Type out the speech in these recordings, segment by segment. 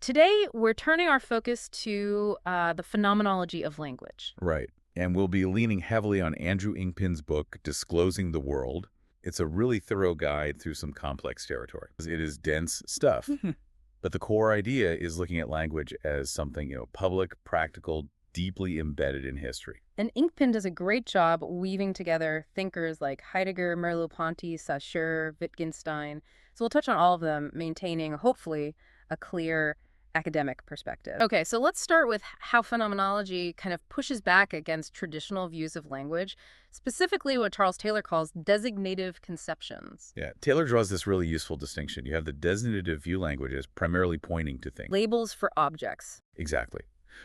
Today, we're turning our focus to the phenomenology of language. Right. And we'll be leaning heavily on Andrew Inkpin's book, Disclosing the World. It's a really thorough guide through some complex territory. It is dense stuff, but the core idea is looking at language as something, public, practical, deeply embedded in history. And Inkpin does a great job weaving together thinkers like Heidegger, Merleau-Ponty, Saussure, Wittgenstein. So we'll touch on all of them, maintaining, hopefully, a clear academic perspective. Okay, so let's start with how phenomenology kind of pushes back against traditional views of language, specifically what Charles Taylor calls designative conceptions. Yeah, Taylor draws this really useful distinction. You have the designative view language as primarily pointing to things. Labels for objects. Exactly.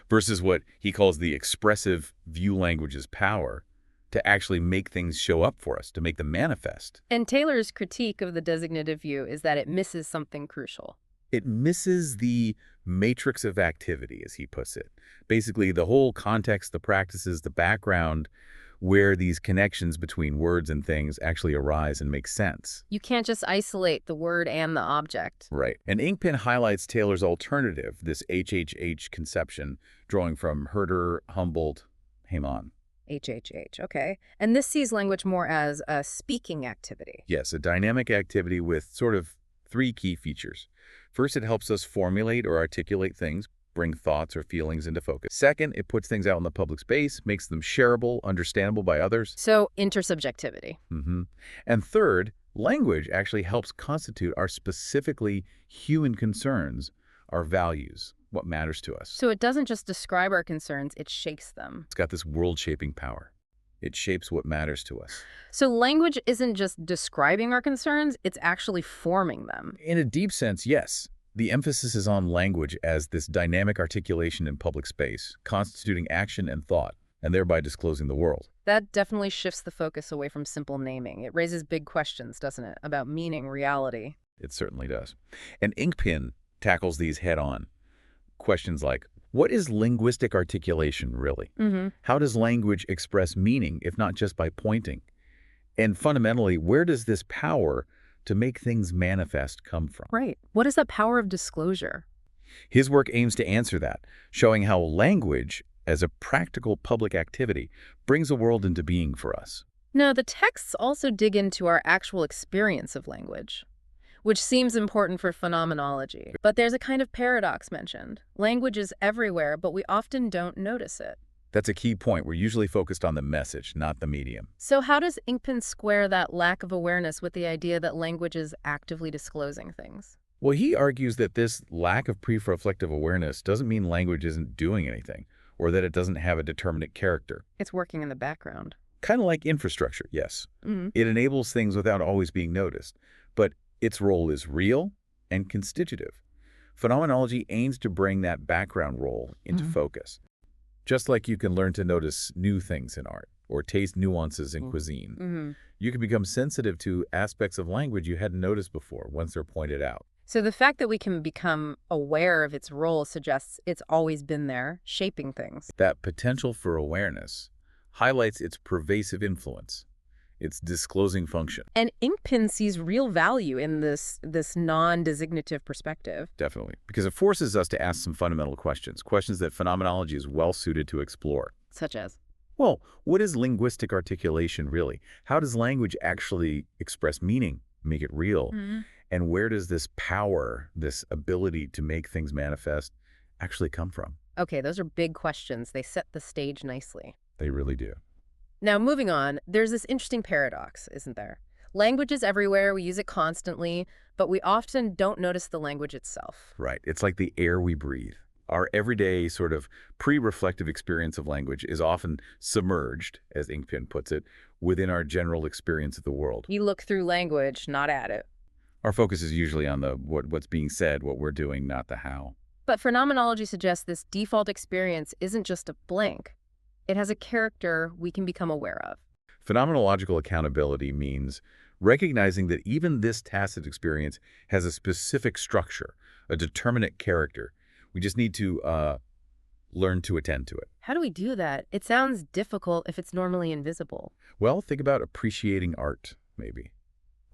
Versus what he calls the expressive view language's power to actually make things show up for us, to make them manifest. And Taylor's critique of the designative view is that it misses something crucial. It misses the matrix of activity, as he puts it. Basically, the whole context, the practices, the background, where these connections between words and things actually arise and make sense. You can't just isolate the word and the object. Right. And Inkpin highlights Taylor's alternative, this HHH conception, drawing from Herder, Humboldt, Heyman. HHH, okay. And this sees language more as a speaking activity. Yes, a dynamic activity with sort of three key features. First, it helps us formulate or articulate things, bring thoughts or feelings into focus. Second, it puts things out in the public space, makes them shareable, understandable by others. So intersubjectivity. And third, language actually helps constitute our specifically human concerns, our values, what matters to us. So it doesn't just describe our concerns, it shapes them. It's got this world-shaping power. It shapes what matters to us. So language isn't just describing our concerns, it's actually forming them. In a deep sense, yes. The emphasis is on language as this dynamic articulation in public space, constituting action and thought, and thereby disclosing the world. That definitely shifts the focus away from simple naming. It raises big questions, doesn't it, about meaning, reality. It certainly does. And Inkpin tackles these head-on. Questions like, what is linguistic articulation, really? How does language express meaning, if not just by pointing? And fundamentally, where does this power to make things manifest come from? Right. What is the power of disclosure? His work aims to answer that, showing how language, as a practical public activity, brings a world into being for us. Now, the texts also dig into our actual experience of language, which seems important for phenomenology. But there's a kind of paradox mentioned. Language is everywhere, but we often don't notice it. That's a key point. We're usually focused on the message, not the medium. So how does Inkpin square that lack of awareness with the idea that language is actively disclosing things? Well, he argues that this lack of pre-reflective awareness doesn't mean language isn't doing anything, or that it doesn't have a determinate character. It's working in the background. Kind of like infrastructure, yes. It enables things without always being noticed, but its role is real and constitutive. Phenomenology aims to bring that background role into focus. Just like you can learn to notice new things in art or taste nuances in cuisine, you can become sensitive to aspects of language you hadn't noticed before once they're pointed out. So the fact that we can become aware of its role suggests it's always been there, shaping things. That potential for awareness highlights its pervasive influence, its disclosing function. And Inkpin sees real value in this non-designative perspective. Definitely, because it forces us to ask some fundamental questions that phenomenology is well-suited to explore. Such as? Well, what is linguistic articulation really? How does language actually express meaning, make it real? And where does this power, this ability to make things manifest, actually come from? Okay, those are big questions. They set the stage nicely. They really do. Now, moving on, there's this interesting paradox, isn't there? Language is everywhere, we use it constantly, but we often don't notice the language itself. Right. It's like the air we breathe. Our everyday sort of pre-reflective experience of language is often submerged, as Inkpin puts it, within our general experience of the world. We look through language, not at it. Our focus is usually on the what's being said, what we're doing, not the how. But phenomenology suggests this default experience isn't just a blank. It has a character we can become aware of. Phenomenological accountability means recognizing that even this tacit experience has a specific structure, a determinate character. We just need to learn to attend to it. How do we do that? It sounds difficult if it's normally invisible. Well, think about appreciating art, maybe.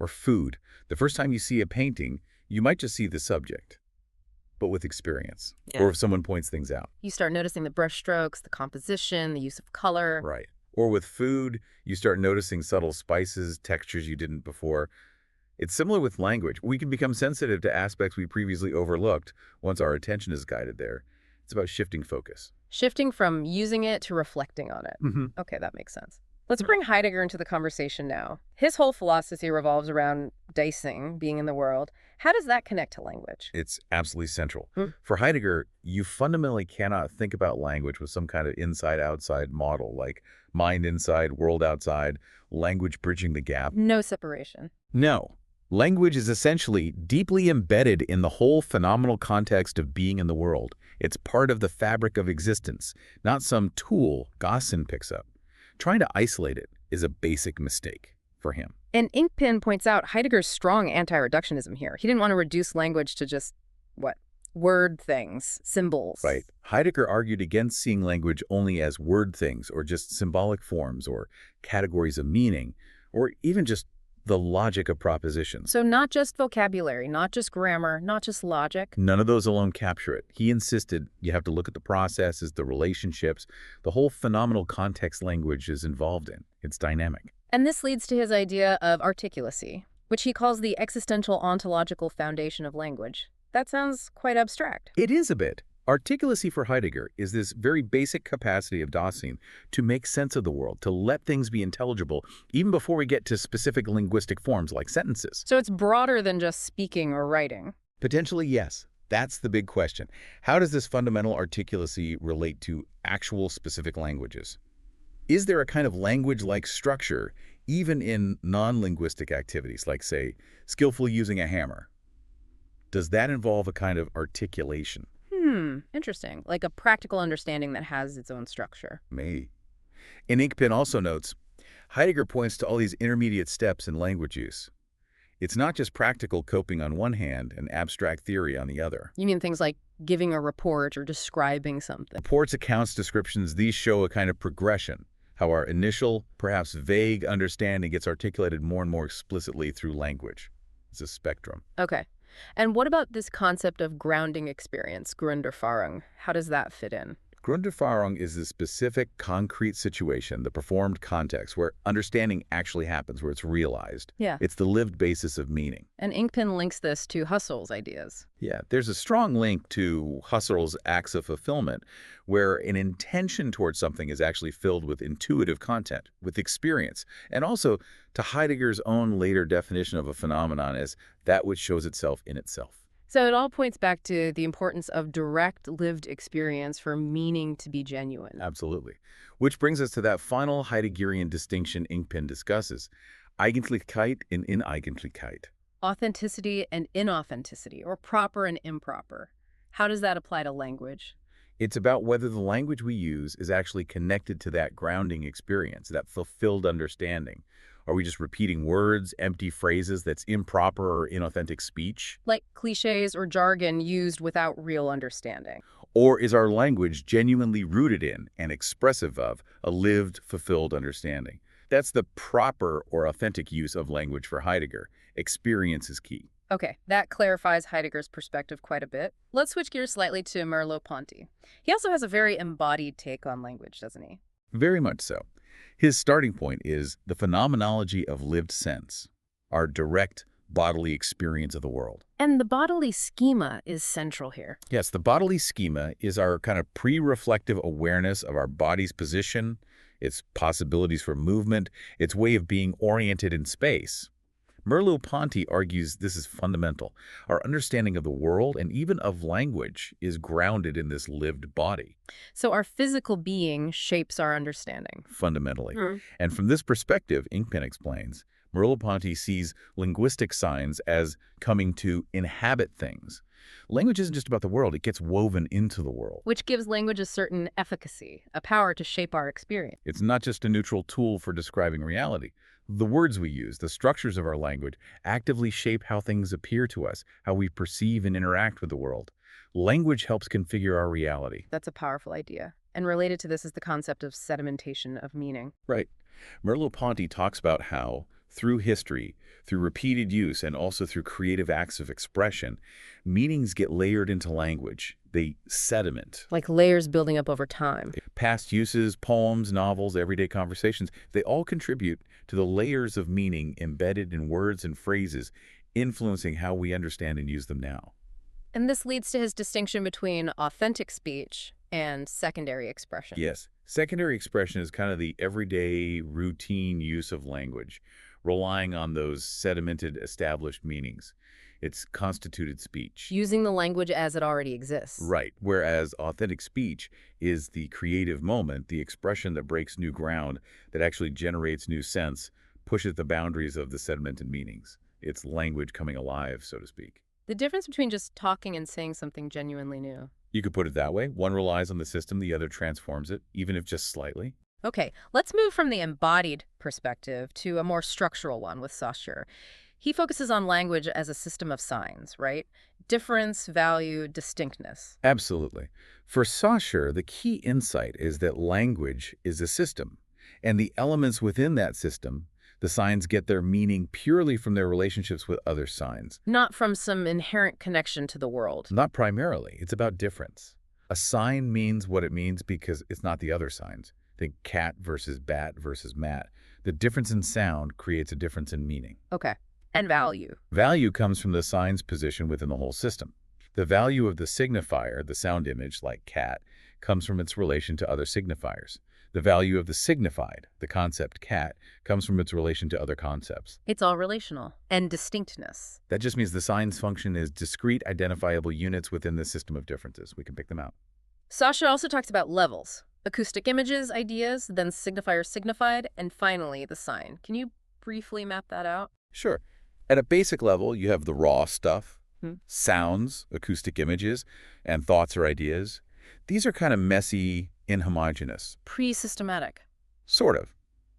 Or food. The first time you see a painting, you might just see the subject. but with experience, Yeah. or if someone points things out. You start noticing the brush strokes, the composition, the use of color. Right. Or with food, you start noticing subtle spices, textures you didn't before. It's similar with language. We can become sensitive to aspects we previously overlooked once our attention is guided there. It's about shifting focus. Shifting from using it to reflecting on it. Hmm. Okay, that makes sense. Let's bring Heidegger into the conversation now. His whole philosophy revolves around dicing, being in the world. How does that connect to language? It's absolutely central. Hmm. For Heidegger, you fundamentally cannot think about language with some kind of inside-outside model, like mind inside, world outside, language bridging the gap. No separation. No. Language is essentially deeply embedded in the whole phenomenal context of being in the world. It's part of the fabric of existence, not some tool Gaussen picks up. Trying to isolate it is a basic mistake for him. And Inkpin points out Heidegger's strong anti-reductionism here. He didn't want to reduce language to just, what, word things, symbols. Right. Heidegger argued against seeing language only as word things or just symbolic forms or categories of meaning or even just the logic of propositions. So not just vocabulary, not just grammar, not just logic. None of those alone capture it. He insisted you have to look at the processes, the relationships, the whole phenomenal context language is involved in. It's dynamic. And this leads to his idea of articulacy, which he calls the existential ontological foundation of language. That sounds quite abstract. It is a bit. Articulacy for Heidegger is this very basic capacity of Dasein to make sense of the world, to let things be intelligible, even before we get to specific linguistic forms like sentences. So it's broader than just speaking or writing. Potentially, yes. That's the big question. How does this fundamental articulacy relate to actual specific languages? Is there a kind of language-like structure, even in non-linguistic activities, like, say, skillfully using a hammer? Does that involve a kind of articulation? Interesting. Like a practical understanding that has its own structure. May. And Inkpin also notes, Heidegger points to all these intermediate steps in language use. It's not just practical coping on one hand and abstract theory on the other. You mean things like giving a report or describing something? Reports, accounts, descriptions, these show a kind of progression, how our initial, perhaps vague understanding gets articulated more and more explicitly through language. It's a spectrum. Okay. And what about this concept of grounding experience, Grunderfahrung? How does that fit in? Grunderfahrung is a specific, concrete situation, the performed context, where understanding actually happens, where it's realized. Yeah. It's the lived basis of meaning. And Inkpin links this to Husserl's ideas. Yeah, there's a strong link to Husserl's acts of fulfillment, where an intention towards something is actually filled with intuitive content, with experience, and also to Heidegger's own later definition of a phenomenon as that which shows itself in itself. So it all points back to the importance of direct lived experience for meaning to be genuine. Absolutely. Which brings us to that final Heideggerian distinction Inkpin discusses, Eigentlichkeit and Uneigentlichkeit. Authenticity and inauthenticity, or proper and improper. How does that apply to language? It's about whether the language we use is actually connected to that grounding experience, that fulfilled understanding. Are we just repeating words, empty phrases that's improper or inauthentic speech? Like cliches or jargon used without real understanding. Or is our language genuinely rooted in and expressive of a lived, fulfilled understanding? That's the proper or authentic use of language for Heidegger. Experience is key. Okay, that clarifies Heidegger's perspective quite a bit. Let's switch gears slightly to Merleau-Ponty. He also has a very embodied take on language, doesn't he? Very much so. His starting point is the phenomenology of lived sense, our direct bodily experience of the world. And the bodily schema is central here. Yes, the bodily schema is our kind of pre-reflective awareness of our body's position, its possibilities for movement, its way of being oriented in space. Merleau-Ponty argues this is fundamental. Our understanding of the world and even of language is grounded in this lived body. So our physical being shapes our understanding. Fundamentally. And from this perspective, Inkpin explains, Merleau-Ponty sees linguistic signs as coming to inhabit things. Language isn't just about the world, it gets woven into the world. Which gives language a certain efficacy, a power to shape our experience. It's not just a neutral tool for describing reality. The words we use, the structures of our language, actively shape how things appear to us, how we perceive and interact with the world. Language helps configure our reality. That's a powerful idea. And related to this is the concept of sedimentation of meaning. Right. Merleau-Ponty talks about how, Through history, through repeated use, and also through creative acts of expression, meanings get layered into language. They sediment. Like layers building up over time. Past uses, poems, novels, everyday conversations, they all contribute to the layers of meaning embedded in words and phrases, influencing how we understand and use them now. And this leads to his distinction between authentic speech and secondary expression. Yes, secondary expression is kind of the everyday, routine use of language, relying on those sedimented, established meanings. It's constituted speech. Using the language as it already exists. Right, whereas authentic speech is the creative moment, the expression that breaks new ground, that actually generates new sense, pushes the boundaries of the sedimented meanings. It's language coming alive, so to speak. The difference between just talking and saying something genuinely new. You could put it that way. One relies on the system, the other transforms it, even if just slightly. Okay, let's move from the embodied perspective to a more structural one with Saussure. He focuses on language as a system of signs, right? Difference, value, distinctness. Absolutely. For Saussure, the key insight is that language is a system, and the elements within that system, the signs, get their meaning purely from their relationships with other signs. Not from some inherent connection to the world. Not primarily. It's about difference. A sign means what it means because it's not the other signs. Think cat versus bat versus mat. The difference in sound creates a difference in meaning. Okay. And value. Value comes from the sign's position within the whole system. The value of the signifier, the sound image like cat, comes from its relation to other signifiers. The value of the signified, the concept cat, comes from its relation to other concepts. It's all relational. And distinctness. That just means the sign's function is discrete, identifiable units within the system of differences. We can pick them out. Saussure also talks about levels. Acoustic images, ideas, then signifier signified, and finally the sign. Can you briefly map that out? Sure. At a basic level, you have the raw stuff, sounds, acoustic images, and thoughts or ideas. These are kind of messy, inhomogeneous. Pre-systematic. Sort of.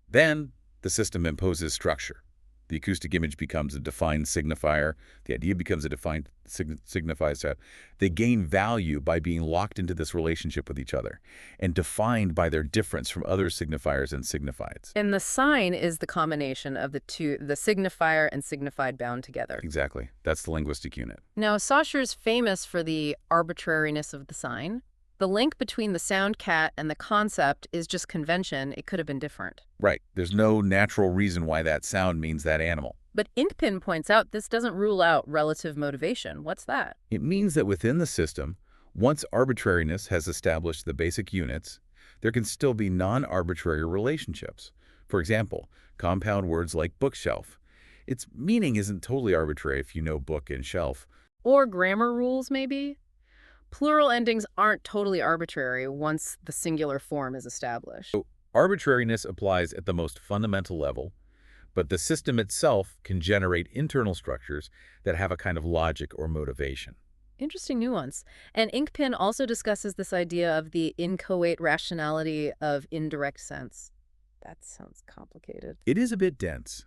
Then the system imposes structure. The acoustic image becomes a defined signifier. The idea becomes a defined signifier set. They gain value by being locked into this relationship with each other and defined by their difference from other signifiers and signifieds. And the sign is the combination of the two, the signifier and signified bound together. Exactly. That's the linguistic unit. Now, Saussure's famous for the arbitrariness of the sign. The link between the sound cat and the concept is just convention. It could have been different. Right. There's no natural reason why that sound means that animal. But Inkpin points out this doesn't rule out relative motivation. What's that? It means that within the system, once arbitrariness has established the basic units, there can still be non-arbitrary relationships. For example, compound words like bookshelf. Its meaning isn't totally arbitrary if you know book and shelf. Or grammar rules, maybe? Plural endings aren't totally arbitrary once the singular form is established. So arbitrariness applies at the most fundamental level, but the system itself can generate internal structures that have a kind of logic or motivation. Interesting nuance. And Inkpin also discusses this idea of the inchoate rationality of indirect sense. That sounds complicated. It is a bit dense.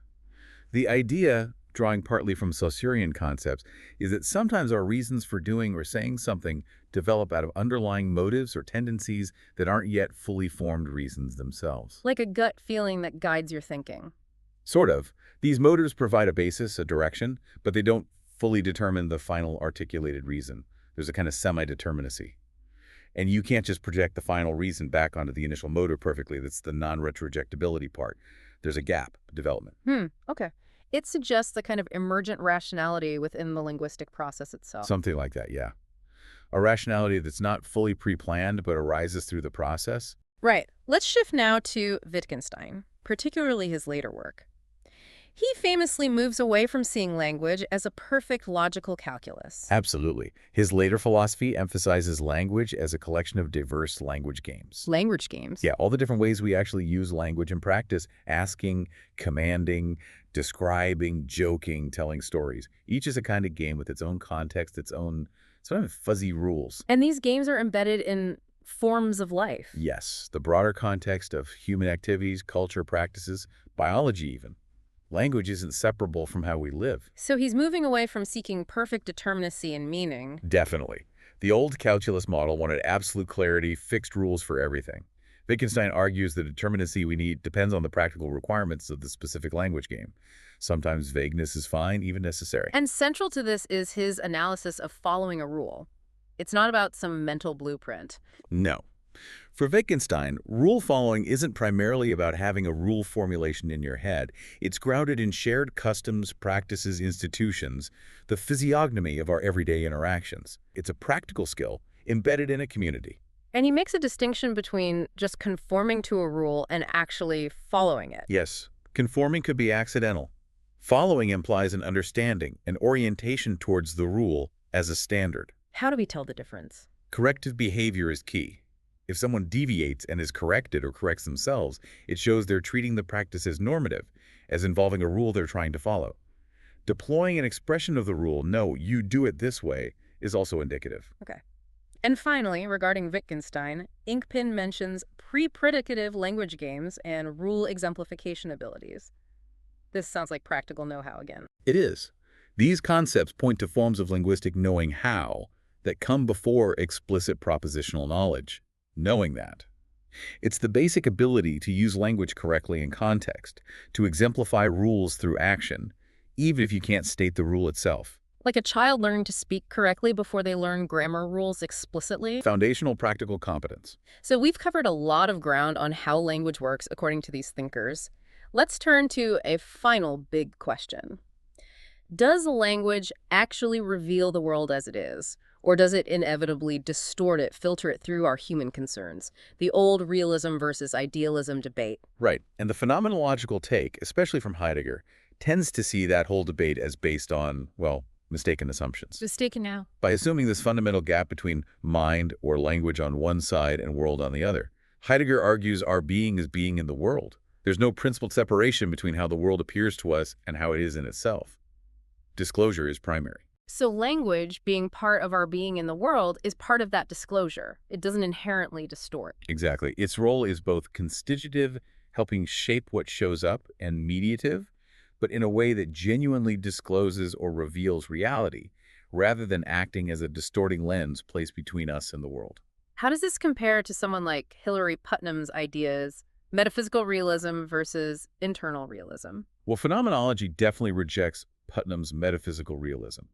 The idea, drawing partly from Saussurian concepts, is that sometimes our reasons for doing or saying something develop out of underlying motives or tendencies that aren't yet fully formed reasons themselves. Like a gut feeling that guides your thinking. Sort of. These motives provide a basis, a direction, but they don't fully determine the final articulated reason. There's a kind of semi-determinacy. And you can't just project the final reason back onto the initial motive perfectly. That's the non-retrojectability part. There's a gap, development. Okay. It suggests a kind of emergent rationality within the linguistic process itself. Something like that, yeah. A rationality that's not fully pre-planned but arises through the process. Right. Let's shift now to Wittgenstein, particularly his later work. He famously moves away from seeing language as a perfect logical calculus. Absolutely. His later philosophy emphasizes language as a collection of diverse language games. Language games? Yeah, all the different ways we actually use language in practice: asking, commanding, describing, joking, telling stories. Each is a kind of game with its own context, its own sort of fuzzy rules. And these games are embedded in forms of life. Yes, the broader context of human activities, culture, practices, biology even. Language isn't separable from how we live. So he's moving away from seeking perfect determinacy and meaning. Definitely. The old calculus model wanted absolute clarity, fixed rules for everything. Wittgenstein argues the determinacy we need depends on the practical requirements of the specific language game. Sometimes vagueness is fine, even necessary. And central to this is his analysis of following a rule. It's not about some mental blueprint. No. For Wittgenstein, rule following isn't primarily about having a rule formulation in your head. It's grounded in shared customs, practices, institutions, the physiognomy of our everyday interactions. It's a practical skill embedded in a community. And he makes a distinction between just conforming to a rule and actually following it. Yes, conforming could be accidental. Following implies an understanding, an orientation towards the rule as a standard. How do we tell the difference? Corrective behavior is key. If someone deviates and is corrected or corrects themselves, it shows they're treating the practice as normative, as involving a rule they're trying to follow. Deploying an expression of the rule, no, you do it this way, is also indicative. Okay. And finally, regarding Wittgenstein, Inkpin mentions pre-predicative language games and rule exemplification abilities. This sounds like practical know-how again. It is. These concepts point to forms of linguistic knowing how that come before explicit propositional knowledge. Knowing that. It's the basic ability to use language correctly in context, to exemplify rules through action, even if you can't state the rule itself. Like a child learning to speak correctly before they learn grammar rules explicitly. Foundational practical competence. So we've covered a lot of ground on how language works according to these thinkers. Let's turn to a final big question. Does language actually reveal the world as it is? Or does it inevitably distort it, filter it through our human concerns? The old realism versus idealism debate. Right. And the phenomenological take, especially from Heidegger, tends to see that whole debate as based on, well, mistaken assumptions. Mistaken now. By assuming this fundamental gap between mind or language on one side and world on the other, Heidegger argues our being is being in the world. There's no principled separation between how the world appears to us and how it is in itself. Disclosure is primary. So language, being part of our being in the world, is part of that disclosure. It doesn't inherently distort. Exactly. Its role is both constitutive, helping shape what shows up, and mediative, but in a way that genuinely discloses or reveals reality, rather than acting as a distorting lens placed between us and the world. How does this compare to someone like Hilary Putnam's ideas, metaphysical realism versus internal realism? Well, phenomenology definitely rejects Putnam's metaphysical realism,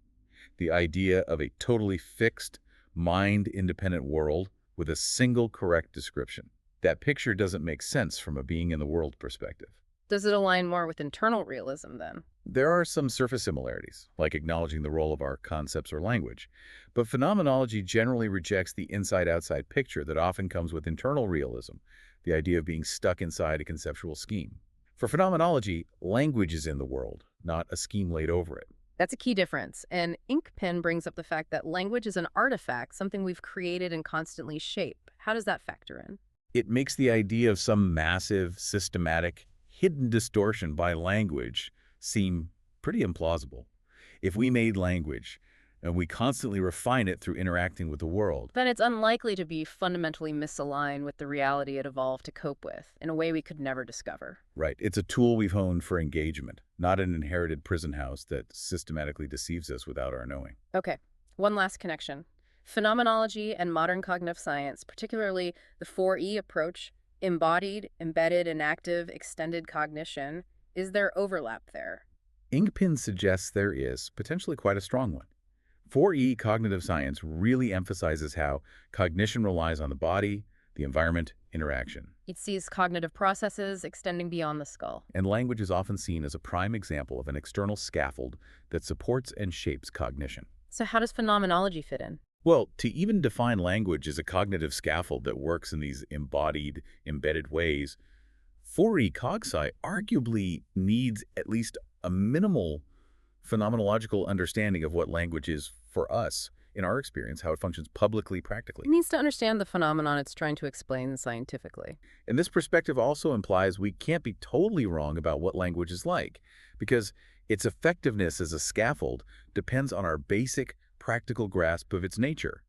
the idea of a totally fixed, mind-independent world with a single correct description. That picture doesn't make sense from a being-in-the-world perspective. Does it align more with internal realism, then? There are some surface similarities, like acknowledging the role of our concepts or language, but phenomenology generally rejects the inside-outside picture that often comes with internal realism, the idea of being stuck inside a conceptual scheme. For phenomenology, language is in the world, not a scheme laid over it. That's a key difference. And Inkpin brings up the fact that language is an artifact, something we've created and constantly shape. How does that factor in? It makes the idea of some massive, systematic, hidden distortion by language seem pretty implausible. If we made language and we constantly refine it through interacting with the world, Then it's unlikely to be fundamentally misaligned with the reality it evolved to cope with, in a way we could never discover. right, it's a tool we've honed for engagement, not an inherited prison house that systematically deceives us without our knowing. Okay, one last connection. Phenomenology and modern cognitive science, particularly the 4E approach, embodied, embedded, enactive, extended cognition, is there overlap there? Inkpin suggests there is, potentially quite a strong one. 4E cognitive science really emphasizes how cognition relies on the body, the environment, interaction. It sees cognitive processes extending beyond the skull. And language is often seen as a prime example of an external scaffold that supports and shapes cognition. So how does phenomenology fit in? Well, to even define language as a cognitive scaffold that works in these embodied, embedded ways, 4E CogSci arguably needs at least a minimal phenomenological understanding of what language is for us, in our experience, how it functions publicly, practically. It needs to understand the phenomenon it's trying to explain scientifically. And this perspective also implies we can't be totally wrong about what language is like, because its effectiveness as a scaffold depends on our basic, practical grasp of its nature.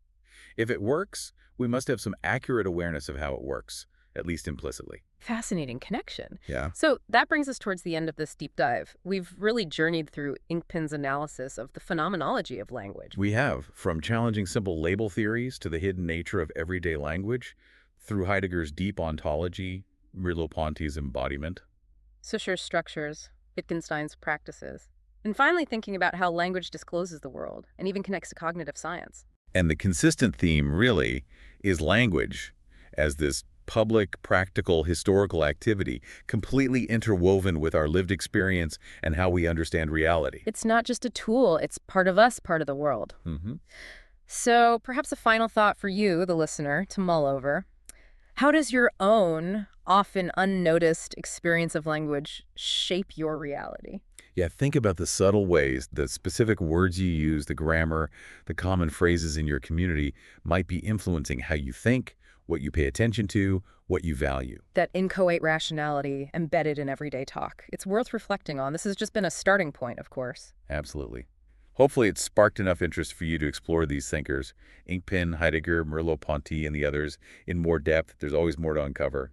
If it works, we must have some accurate awareness of how it works, at least implicitly. Fascinating connection. Yeah. So that brings us towards the end of this deep dive. We've really journeyed through Inkpin's analysis of the phenomenology of language. We have, from challenging simple label theories to the hidden nature of everyday language, through Heidegger's deep ontology, Merleau-Ponty's embodiment, Saussure's structures, Wittgenstein's practices. And finally, thinking about how language discloses the world and even connects to cognitive science. and the consistent theme, really, is language as this public, practical, historical activity, completely interwoven with our lived experience and how we understand reality. It's not just a tool, it's part of us, part of the world. So perhaps a final thought for you, the listener, to mull over. How does your own, often unnoticed experience of language shape your reality? Yeah, think about the subtle ways, the specific words you use, the grammar, the common phrases in your community might be influencing how you think, what you pay attention to, what you value. That inchoate rationality embedded in everyday talk. It's worth reflecting on. This has just been a starting point, of course. Absolutely. Hopefully it sparked enough interest for you to explore these thinkers, Inkpin, Heidegger, Merleau-Ponty, and the others, in more depth. There's always more to uncover.